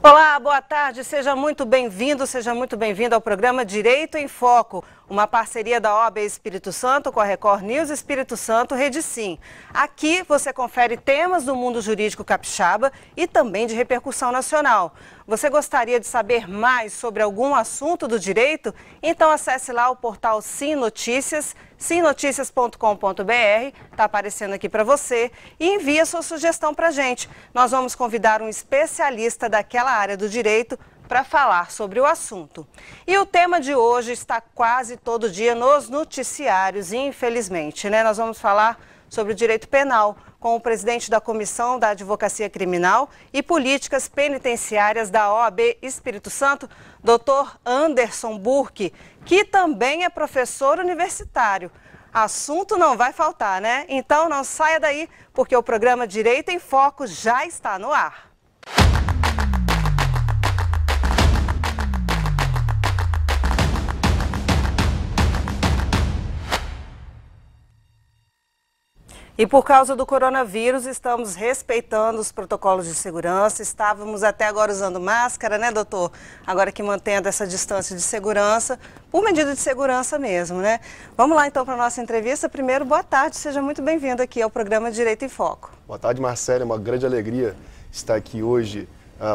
Olá, boa tarde, seja muito bem-vindo, seja muito bem-vindo ao programa Direito em Foco, uma parceria da OAB Espírito Santo com a Record News Espírito Santo Rede Sim. Aqui você confere temas do mundo jurídico capixaba e também de repercussão nacional. Você gostaria de saber mais sobre algum assunto do direito? Então acesse lá o portal Sim Notícias, simnoticias.com.br, está aparecendo aqui para você, e envie a sua sugestão para a gente. Nós vamos convidar um especialista daquela área do direito para falar sobre o assunto. E o tema de hoje está quase todo dia nos noticiários, infelizmente, né? Nós vamos falar sobre o direito penal com o presidente da Comissão da Advocacia Criminal e Políticas Penitenciárias da OAB Espírito Santo, Dr. Anderson Burke, que também é professor universitário. Assunto não vai faltar, né? Então não saia daí, porque o programa Direito em Foco já está no ar. E por causa do coronavírus, estamos respeitando os protocolos de segurança. Estávamos até agora usando máscara, né, doutor? Agora que mantendo essa distância de segurança, por medida de segurança mesmo, né? Vamos lá então para a nossa entrevista. Primeiro, boa tarde, seja muito bem-vindo aqui ao programa Direito em Foco. Boa tarde, Marcela. É uma grande alegria estar aqui hoje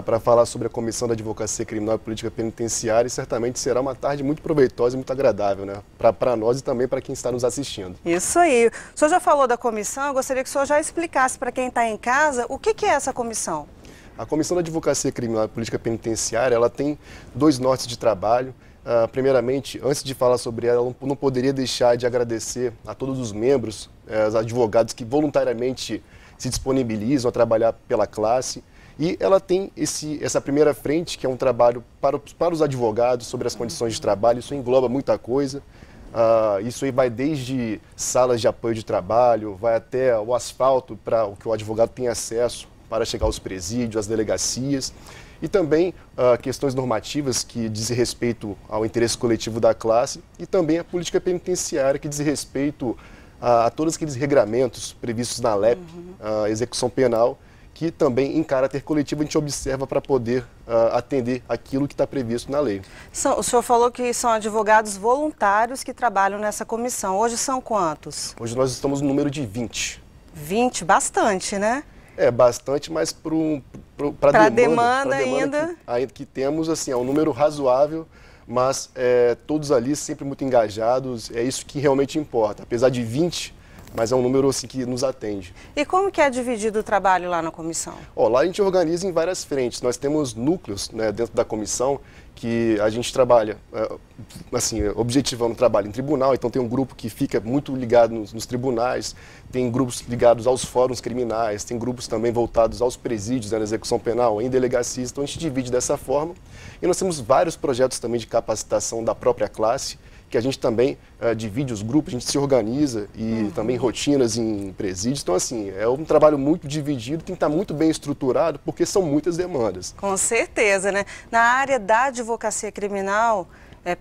para falar sobre a Comissão da Advocacia Criminal e Política Penitenciária, e certamente será uma tarde muito proveitosa e muito agradável, né? Para nós e também para quem está nos assistindo. Isso aí. O senhor já falou da comissão, eu gostaria que o senhor já explicasse para quem está em casa o que é essa comissão. A Comissão da Advocacia Criminal e Política Penitenciária, ela tem dois nortes de trabalho. Primeiramente, antes de falar sobre ela, eu não poderia deixar de agradecer a todos os membros, os advogados que voluntariamente se disponibilizam a trabalhar pela classe. E ela tem essa primeira frente, que é um trabalho para os advogados sobre as condições de trabalho. Isso engloba muita coisa. Isso aí vai desde salas de apoio de trabalho, vai até o asfalto para o que o advogado tem acesso para chegar aos presídios, às delegacias. E também questões normativas que dizem respeito ao interesse coletivo da classe, e também a política penitenciária, que diz respeito a todos aqueles regramentos previstos na LEP, a execução penal, que também em caráter coletivo a gente observa para poder atender aquilo que está previsto na lei. O senhor falou que são advogados voluntários que trabalham nessa comissão. Hoje são quantos? Hoje nós estamos no número de 20. 20, bastante, né? É, bastante, mas para a demanda ainda que temos, assim, é um número razoável, mas todos ali sempre muito engajados, é isso que realmente importa. Apesar de 20, mas é um número assim, que nos atende. E como que é dividido o trabalho lá na comissão? Lá a gente organiza em várias frentes. Nós temos núcleos, né, dentro da comissão que a gente trabalha, assim, objetivando o trabalho em tribunal. Então tem um grupo que fica muito ligado nos tribunais, tem grupos ligados aos fóruns criminais, tem grupos também voltados aos presídios, né, na execução penal, em delegacias. Então a gente divide dessa forma. E nós temos vários projetos também de capacitação da própria classe, que a gente também divide os grupos, a gente se organiza e também rotinas em presídios. Então, assim, é um trabalho muito dividido, tem que estar muito bem estruturado, porque são muitas demandas. Com certeza, né? Na área da advocacia criminal,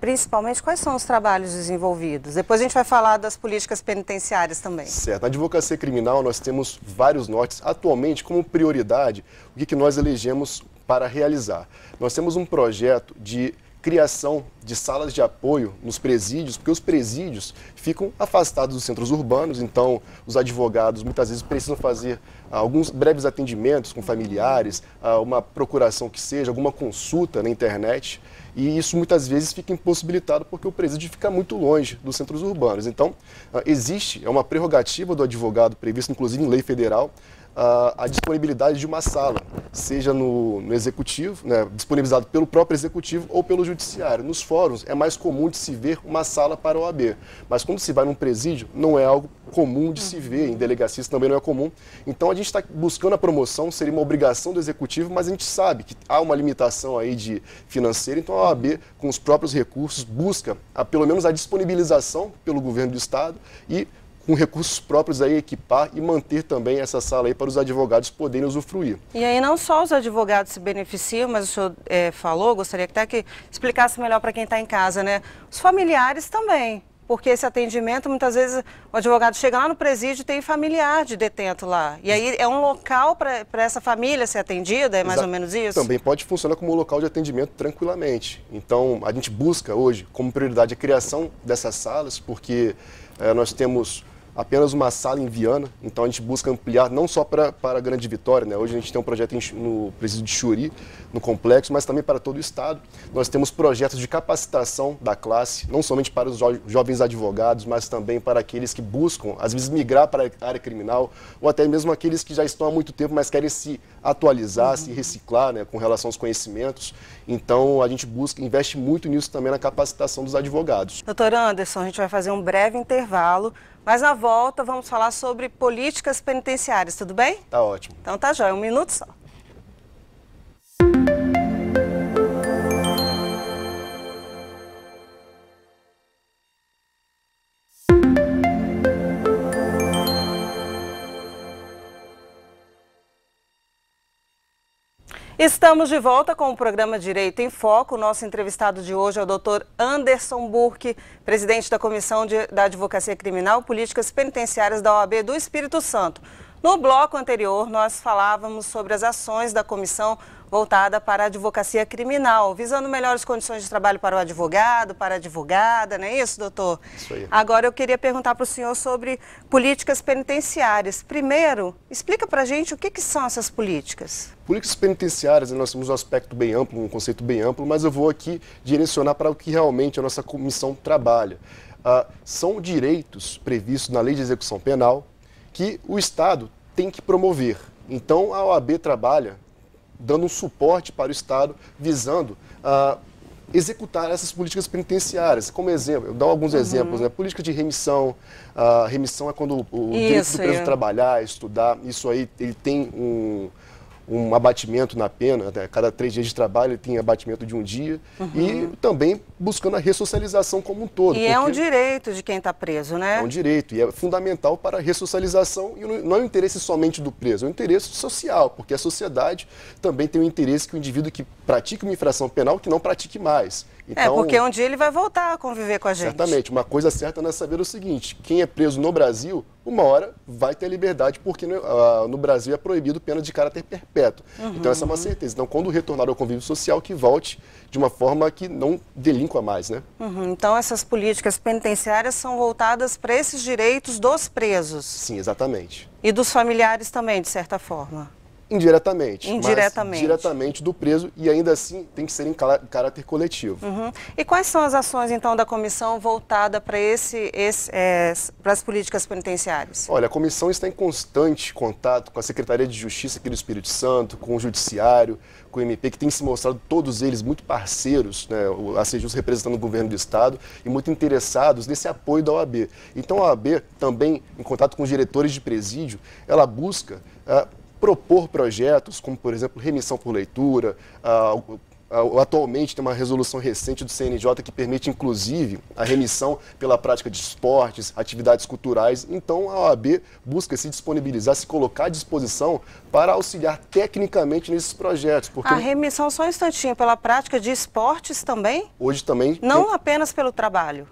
principalmente, quais são os trabalhos desenvolvidos? Depois a gente vai falar das políticas penitenciárias também. Certo. Na advocacia criminal, nós temos vários nortes. Atualmente, como prioridade, o que nós elegemos para realizar? Nós temos um projeto de criação de salas de apoio nos presídios, porque os presídios ficam afastados dos centros urbanos, então os advogados muitas vezes precisam fazer alguns breves atendimentos com familiares, uma procuração que seja, alguma consulta na internet, e isso muitas vezes fica impossibilitado porque o presídio fica muito longe dos centros urbanos. Então, é uma prerrogativa do advogado, previsto inclusive em lei federal, a disponibilidade de uma sala, seja no executivo, né, disponibilizado pelo próprio executivo ou pelo judiciário. Nos fóruns é mais comum de se ver uma sala para a OAB, mas quando se vai num presídio não é algo comum de se ver, em delegacias também não é comum. Então a gente está buscando a promoção, seria uma obrigação do executivo, mas a gente sabe que há uma limitação aí de financeira, então a OAB, com os próprios recursos, busca pelo menos a disponibilização pelo governo do estado e com recursos próprios aí equipar e manter também essa sala aí para os advogados poderem usufruir. E aí não só os advogados se beneficiam, mas o senhor falou, gostaria até que explicasse melhor para quem está em casa, né? Os familiares também. porque esse atendimento, muitas vezes, o advogado chega lá no presídio e tem familiar de detento lá. E aí é um local para essa família ser atendida, é mais ou menos isso? Também pode funcionar como um local de atendimento tranquilamente. Então, a gente busca hoje, como prioridade, a criação dessas salas, porque nós temos apenas uma sala em Viana, então a gente busca ampliar não só para a Grande Vitória, né? Hoje a gente tem um projeto no presídio de Xuri, no complexo, mas também para todo o estado. Nós temos projetos de capacitação da classe, não somente para os jovens advogados, mas também para aqueles que buscam, às vezes, migrar para a área criminal, ou até mesmo aqueles que já estão há muito tempo, mas querem se atualizar, se reciclar, né, com relação aos conhecimentos. Então, a gente investe muito nisso também na capacitação dos advogados. Doutor Anderson, a gente vai fazer um breve intervalo, mas na volta vamos falar sobre políticas penitenciárias, tudo bem? Tá ótimo. Então tá jóia, um minuto só. Estamos de volta com o programa Direito em Foco. O nosso entrevistado de hoje é o Dr. Anderson Burke, presidente da Comissão da Advocacia Criminal e Políticas Penitenciárias da OAB do Espírito Santo. No bloco anterior, nós falávamos sobre as ações da comissão voltada para a advocacia criminal, visando melhores condições de trabalho para o advogado, para a advogada, não é isso, doutor? Isso aí. Agora eu queria perguntar para o senhor sobre políticas penitenciárias. Primeiro, explica para a gente o que são essas políticas. Políticas penitenciárias, nós temos um aspecto bem amplo, um conceito bem amplo, mas eu vou aqui direcionar para o que realmente a nossa comissão trabalha. São direitos previstos na Lei de Execução Penal que o Estado tem que promover. Então, a OAB trabalha dando um suporte para o Estado, visando executar essas políticas penitenciárias. Como exemplo, eu dou alguns exemplos, né? Política de remissão. Remissão é quando o direito do preso trabalhar, estudar. Isso aí, ele tem um abatimento na pena, né? Cada 3 dias de trabalho ele tem abatimento de 1 dia, e também buscando a ressocialização como um todo. E é um direito de quem está preso, né? É um direito, e é fundamental para a ressocialização, e não é um interesse somente do preso, é um interesse social, porque a sociedade também tem um interesse que o indivíduo que pratique uma infração penal que não pratique mais. Então, porque um dia ele vai voltar a conviver com a gente. Certamente. Uma coisa certa é saber o seguinte: quem é preso no Brasil, uma hora vai ter liberdade, porque no Brasil é proibido pena de caráter perpétuo. Então essa é uma certeza. Então, quando retornar ao convívio social, que volte de uma forma que não delinqua mais, né? Então essas políticas penitenciárias são voltadas para esses direitos dos presos. Sim, exatamente. E dos familiares também, de certa forma. Indiretamente. Indiretamente. Mas diretamente do preso, e ainda assim tem que ser em caráter coletivo. E quais são as ações, então, da comissão voltada para para as políticas penitenciárias? Olha, a comissão está em constante contato com a Secretaria de Justiça aqui do Espírito Santo, com o Judiciário, com o MP, que tem se mostrado todos eles muito parceiros, né, a Sejus representando o governo do Estado, e muito interessados nesse apoio da OAB. Então a OAB, também em contato com os diretores de presídio, ela busca propor projetos, como, por exemplo, remissão por leitura. Atualmente tem uma resolução recente do CNJ que permite, inclusive, a remissão pela prática de esportes, atividades culturais. Então, a OAB busca se disponibilizar, se colocar à disposição para auxiliar tecnicamente nesses projetos. Porque a remissão, só um instantinho, pela prática de esportes também? Hoje também. Não apenas pelo trabalho?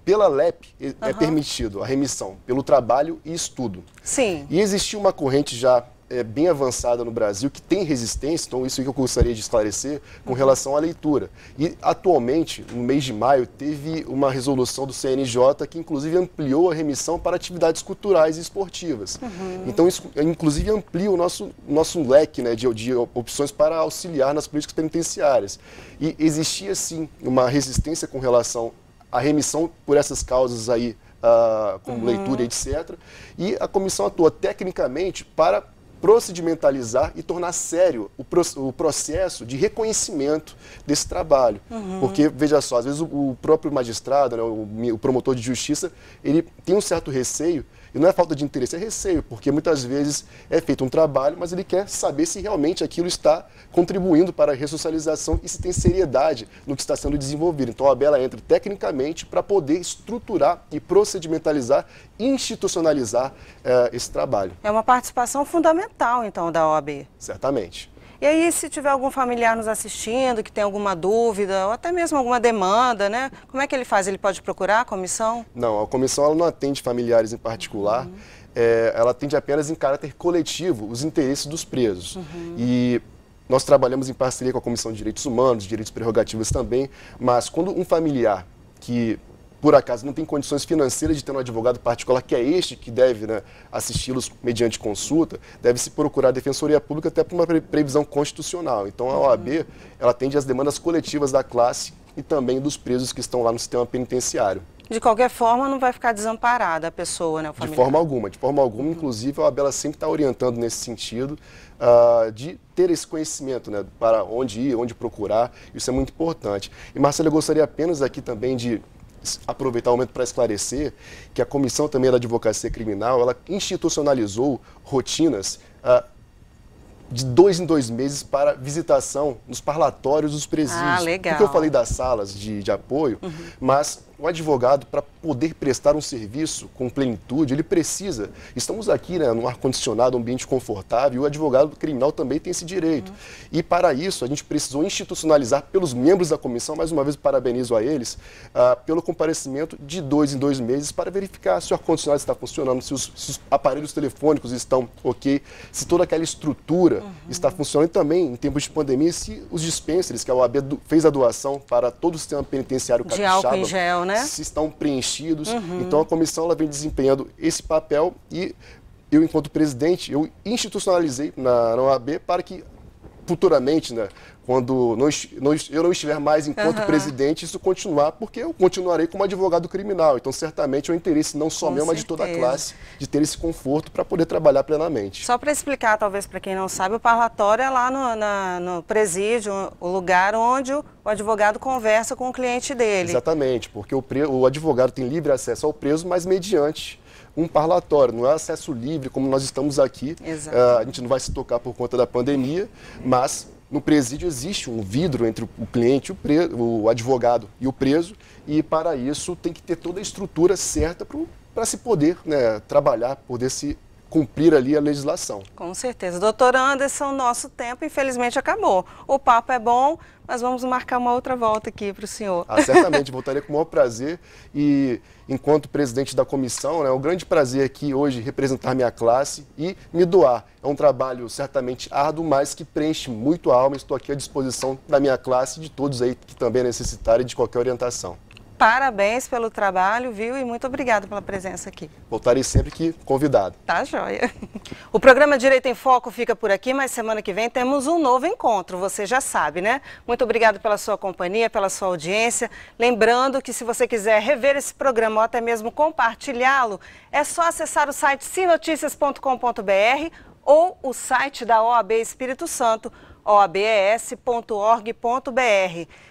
Pela LEP é permitido a remissão pelo trabalho e estudo. Sim. E existiu uma corrente já bem avançada no Brasil que tem resistência, então isso que eu gostaria de esclarecer com relação à leitura. E atualmente, no mês de maio, teve uma resolução do CNJ que inclusive ampliou a remissão para atividades culturais e esportivas. Então isso inclusive amplia o nosso leque, né, de opções para auxiliar nas políticas penitenciárias. E existia sim uma resistência com relação à remissão por essas causas aí, como leitura, etc. E a comissão atua tecnicamente para procedimentalizar e tornar sério o processo de reconhecimento desse trabalho. Porque, veja só, às vezes o próprio magistrado, né, o promotor de justiça, ele tem um certo receio, e não é falta de interesse, é receio, porque muitas vezes é feito um trabalho, mas ele quer saber se realmente aquilo está contribuindo para a ressocialização e se tem seriedade no que está sendo desenvolvido. Então a OAB entra tecnicamente para poder estruturar e procedimentalizar, institucionalizar esse trabalho. É uma participação fundamental, então, da OAB. Certamente. E aí, se tiver algum familiar nos assistindo, que tem alguma dúvida, ou até mesmo alguma demanda, né? Como é que ele faz? Ele pode procurar a comissão? Não, a comissão ela não atende familiares em particular, ela atende apenas em caráter coletivo os interesses dos presos. E nós trabalhamos em parceria com a Comissão de Direitos Humanos, Direitos e Prerrogativas também, mas quando um familiar que por acaso não tem condições financeiras de ter um advogado particular, que é este que deve, né, assisti-los mediante consulta, deve-se procurar a Defensoria Pública até por uma previsão constitucional. Então a OAB ela atende às demandas coletivas da classe e também dos presos que estão lá no sistema penitenciário. De qualquer forma, não vai ficar desamparada a pessoa, né, o familiar? De forma alguma, inclusive a OAB ela sempre está orientando nesse sentido, de ter esse conhecimento, né, para onde ir, onde procurar, isso é muito importante. E Marcelo, eu gostaria apenas aqui também de aproveitar o momento para esclarecer que a Comissão também da Advocacia Criminal, ela institucionalizou rotinas de 2 em 2 meses para visitação nos parlatórios dos presídios. Ah, legal. Porque eu falei das salas de apoio, mas o advogado, para poder prestar um serviço com plenitude, ele precisa. Estamos aqui, né, num ar-condicionado, um ambiente confortável, e o advogado criminal também tem esse direito. E para isso, a gente precisou institucionalizar pelos membros da comissão, mais uma vez parabenizo a eles, pelo comparecimento de 2 em 2 meses para verificar se o ar-condicionado está funcionando, se os aparelhos telefônicos estão ok, se toda aquela estrutura está funcionando, e também, em tempos de pandemia, se os dispensers, que a OAB fez a doação para todo o sistema penitenciário capixaba, de álcool em gel, né? Se estão preenchidos. Então a comissão ela vem desempenhando esse papel e eu, enquanto presidente, eu institucionalizei na OAB para que futuramente, né, quando eu não estiver mais enquanto presidente, isso continuar, porque eu continuarei como advogado criminal. Então, certamente, é um interesse não só meu, mas de toda a classe, de ter esse conforto para poder trabalhar plenamente. Só para explicar, talvez, para quem não sabe, o parlatório é lá no presídio, o lugar onde o advogado conversa com o cliente dele. Exatamente, porque o advogado tem livre acesso ao preso, mas mediante um parlatório, não é acesso livre como nós estamos aqui. A gente não vai se tocar por conta da pandemia, mas no presídio existe um vidro entre o cliente, o advogado e o preso, e para isso tem que ter toda a estrutura certa para se poder, né, trabalhar, poder se cumprir ali a legislação. Com certeza. Doutor Anderson, nosso tempo infelizmente acabou. O papo é bom, mas vamos marcar uma outra volta aqui para o senhor. Certamente, voltarei com o maior prazer e, enquanto presidente da comissão, é um grande prazer aqui hoje representar minha classe e me doar. É um trabalho certamente árduo, mas que preenche muito a alma. Estou aqui à disposição da minha classe e de todos aí que também necessitarem de qualquer orientação. Parabéns pelo trabalho, viu? E muito obrigada pela presença aqui. Voltarei sempre que convidado. Tá joia. O programa Direito em Foco fica por aqui, mas semana que vem temos um novo encontro, você já sabe, né? Muito obrigado pela sua companhia, pela sua audiência. Lembrando que se você quiser rever esse programa ou até mesmo compartilhá-lo, é só acessar o site sinoticias.com.br ou o site da OAB Espírito Santo, oabes.org.br.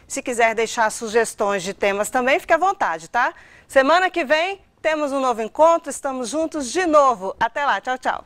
Se quiser deixar sugestões de temas também, fique à vontade, tá? Semana que vem temos um novo encontro, estamos juntos de novo. Até lá, tchau, tchau.